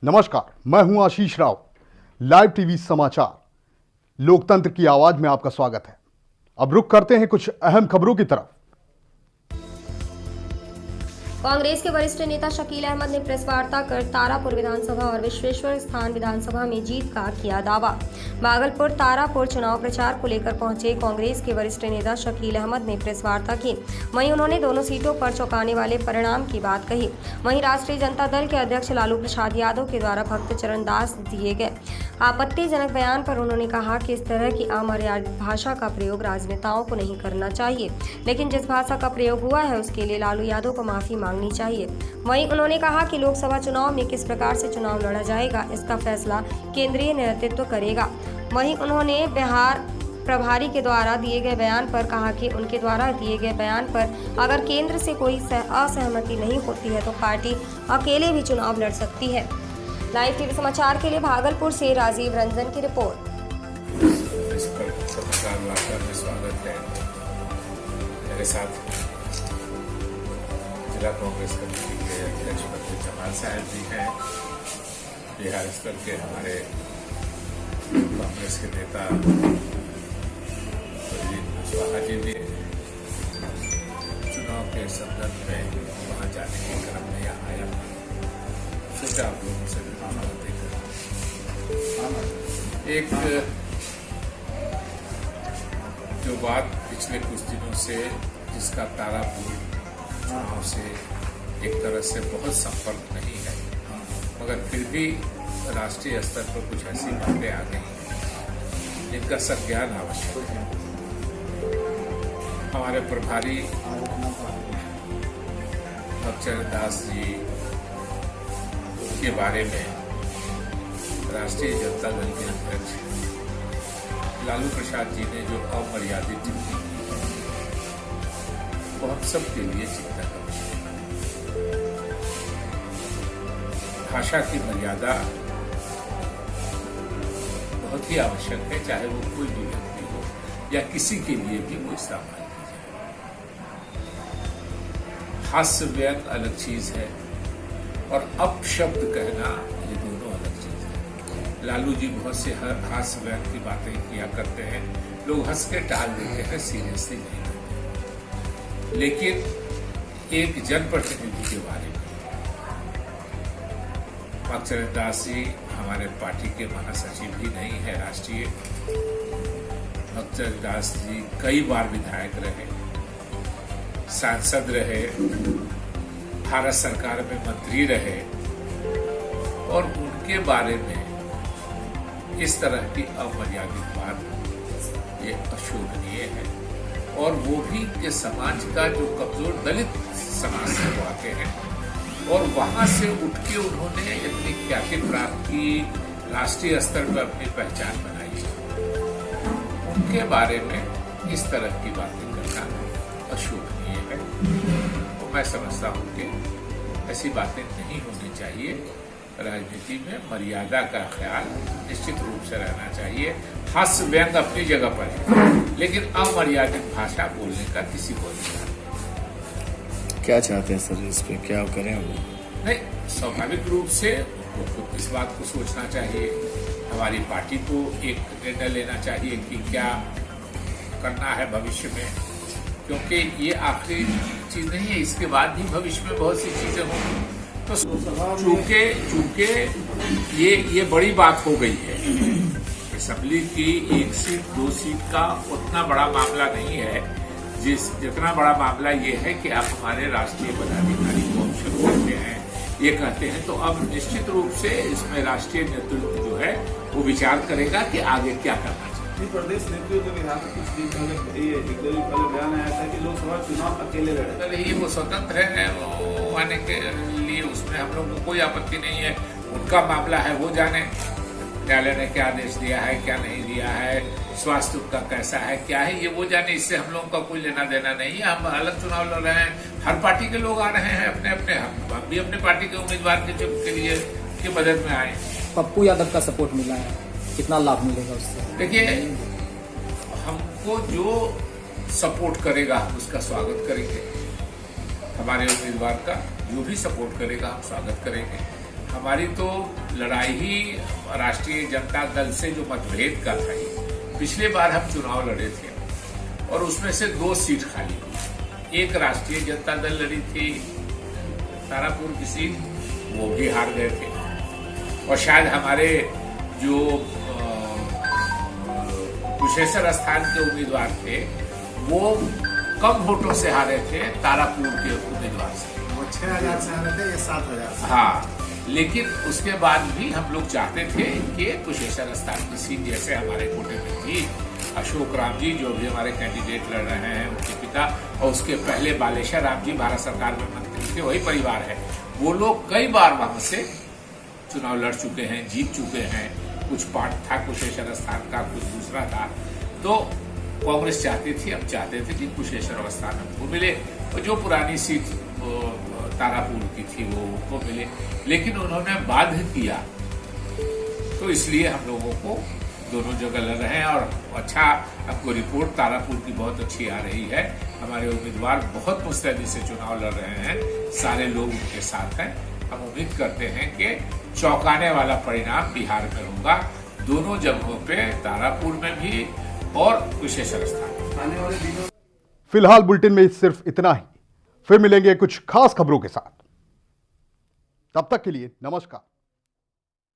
नमस्कार, मैं हूं आशीष राव। लाइव टीवी समाचार लोकतंत्र की आवाज में आपका स्वागत है। अब रुख करते हैं कुछ अहम खबरों की तरफ। कांग्रेस के वरिष्ठ नेता शकील अहमद ने प्रेस वार्ता कर तारापुर विधानसभा और विश्वेश्वर स्थान विधानसभा में जीत का किया दावा। भागलपुर तारापुर चुनाव प्रचार को लेकर पहुंचे कांग्रेस के वरिष्ठ नेता शकील अहमद ने प्रेस वार्ता की। वहीं उन्होंने दोनों सीटों पर चौंकाने वाले परिणाम की बात कही। वहीं राष्ट्रीय जनता दल के अध्यक्ष लालू प्रसाद यादव के द्वारा भक्त चरण दास दिए गए आपत्तिजनक बयान पर उन्होंने कहा कि इस तरह की अमर्यादित भाषा का प्रयोग राजनेताओं को नहीं करना चाहिए, लेकिन जिस भाषा का प्रयोग हुआ है उसके लिए लालू यादव को माफी मांगनी चाहिए। वहीं उन्होंने कहा कि लोकसभा चुनाव में किस प्रकार से चुनाव लड़ा जाएगा इसका फैसला केंद्रीय नेतृत्व करेगा। वहीं उन्होंने बिहार प्रभारी के द्वारा दिए गए बयान पर कहा कि उनके द्वारा दिए गए बयान पर अगर केंद्र से कोई असहमति नहीं होती है तो पार्टी अकेले भी चुनाव लड़ सकती है। लाइव टीवी समाचार के लिए भागलपुर से राजीव रंजन की रिपोर्ट। इस पत्रकार वार्ता में स्वागत है। मेरे साथ जिला कांग्रेस कमेटी के अध्यक्ष भक्त जमाल साहब जी हैं। बिहार स्तर के हमारे कांग्रेस के नेता कुशवाहा जी भी चुनाव के संदर्भ में वहां जाने के क्रम में यहाँ आया। सोचा आप लोगों से एक जो बात पिछले कुछ दिनों से जिसका तारापुर चुनाव से एक तरह से बहुत संपर्क नहीं है, मगर फिर भी राष्ट्रीय स्तर पर कुछ ऐसी बातें आ गई जिनका संज्ञान आवश्यक है। हमारे प्रभारी भक्त चरण दास जी के बारे में राष्ट्रीय जनता दल के अध्यक्ष लालू प्रसाद जी ने जो अमर्यादित टिप्पणी की वो हम सबके लिए चिंता का विषय है। भाषा की मर्यादा बहुत ही आवश्यक है, चाहे वो कोई भी व्यक्ति हो या किसी के लिए भी वो इस्तेमाल की जाए। हास्य व्यंग अलग चीज है और अपशब्द कहना ये दोनों अलग चीज है। लालू जी बहुत से हास्य व्यंग की बातें किया करते हैं, लोग हंस के टाल देते हैं, सीरियसली नहीं लेते। लेकिन एक जनप्रतिनिधि के बारे में भक्त चरण दास जी हमारे पार्टी के महासचिव भी नहीं है राष्ट्रीय। भक्त चरण दास जी कई बार विधायक रहे, सांसद रहे, भारत सरकार में मंत्री रहे और उनके बारे में इस तरह की अमर्यादित बात ये अशोभनीय है। और वो भी कि समाज का जो कमजोर दलित समाज से वो आते हैं और वहां से उठ के उन्होंने अपनी ख्याति प्राप्त की, राष्ट्रीय स्तर पर अपनी पहचान बनाई। उनके बारे में इस तरह की बातें करना अशोभनीय है। तो मैं समझता हूं कि ऐसी बातें नहीं होनी चाहिए। राजनीति में मर्यादा का ख्याल निश्चित रूप से रहना चाहिए। हास्य व्यंग अपनी जगह पर है, लेकिन अमर्यादित भाषा बोलने का किसी को अधिकार नहीं। क्या चाहते हैं सर, इस पे क्या करें हम? नहीं, स्वाभाविक रूप से उनको इस बात को सोचना चाहिए। हमारी पार्टी को एक निर्णय लेना चाहिए कि क्या करना है भविष्य में, क्योंकि ये आखिरी चीज नहीं है, इसके बाद भी भविष्य में बहुत सी चीजें होंगी। तो चूंकि ये बड़ी बात हो गई है, असेंबली की एक सीट 2 सीट का उतना बड़ा मामला नहीं है, जितना बड़ा मामला ये है कि आप हमारे राष्ट्रीय पदाधिकारी को ऑप्शन करते हैं, ये कहते हैं। तो अब निश्चित रूप से इसमें राष्ट्रीय नेतृत्व जो है वो विचार करेगा कि आगे क्या करना चाहिए। प्रदेश नेतृत्व के यहाँ कुछ दिन पहले एक बयान आया था कि लोकसभा चुनाव अकेले लड़े। ये वो स्वतंत्र है वो आने के लिए, उसमें हम लोग को कोई आपत्ति नहीं है। उनका मामला है, वो जाने न्यायालय ने क्या आदेश दिया है, क्या नहीं दिया है, स्वास्थ्य उनका कैसा है, क्या है, ये वो जाने। इससे हम लोगों का कोई लेना देना नहीं है। हम अलग चुनाव लड़ रहे हैं, हर पार्टी के लोग आ रहे हैं अपने अपने, हम भी अपने पार्टी के उम्मीदवार के लिए की मदद में आए। पप्पू यादव का सपोर्ट मिला है, कितना लाभ मिलेगा उससे? देखिए, हमको जो सपोर्ट करेगा हम उसका स्वागत करेंगे। हमारे उम्मीदवार का जो भी सपोर्ट करेगा हम स्वागत करेंगे। हमारी तो लड़ाई ही राष्ट्रीय जनता दल से जो मतभेद का था, पिछले बार हम चुनाव लड़े थे और उसमें से 2 सीट खाली हुई। एक राष्ट्रीय जनता दल लड़ी थी तारापुर की सीट, वो भी हार गए थे। और शायद हमारे जो कुशेश्वर स्थान के उम्मीदवार थे वो कम वोटों से हारे थे तारापुर के उम्मीदवार से। वो 6,000 से हारे थे, ये 7,000 से। हाँ, लेकिन उसके बाद भी हम लोग चाहते थे कि कुशेश्वर स्थान की सीट जैसे हमारे कोटे में थी, अशोक राम जी जो भी हमारे कैंडिडेट लड़ रहे हैं उनके पिता, और उसके पहले बालेश्वर राम जी भारत सरकार में मंत्री थे, वही परिवार है। वो लोग कई बार वहां से चुनाव लड़ चुके हैं, जीत चुके हैं। कुछ पार्ट था कुशेश्वर स्थान का, कुछ दूसरा था। तो कांग्रेस चाहती थी, हम चाहते थे कि कुशेश्वर स्थान हमको मिले, और जो पुरानी सीट तारापुर की थी वो उनको मिले, लेकिन उन्होंने बाध्य किया। तो इसलिए हम लोगों को दोनों जगह लड़ रहे हैं। और अच्छा, हमको रिपोर्ट तारापुर की बहुत अच्छी आ रही है। हमारे उम्मीदवार बहुत मुस्तैदी से चुनाव लड़ रहे हैं, सारे लोग उनके साथ हैं। हम उम्मीद करते हैं कि चौंकाने वाला परिणाम बिहार में होगा, दोनों जगहों पे, तारापुर में भी और कुशेश्वर स्थान। आने वाले दिनों फिलहाल बुलेटिन में सिर्फ इतना ही। फिर मिलेंगे कुछ खास खबरों के साथ। तब तक के लिए नमस्कार।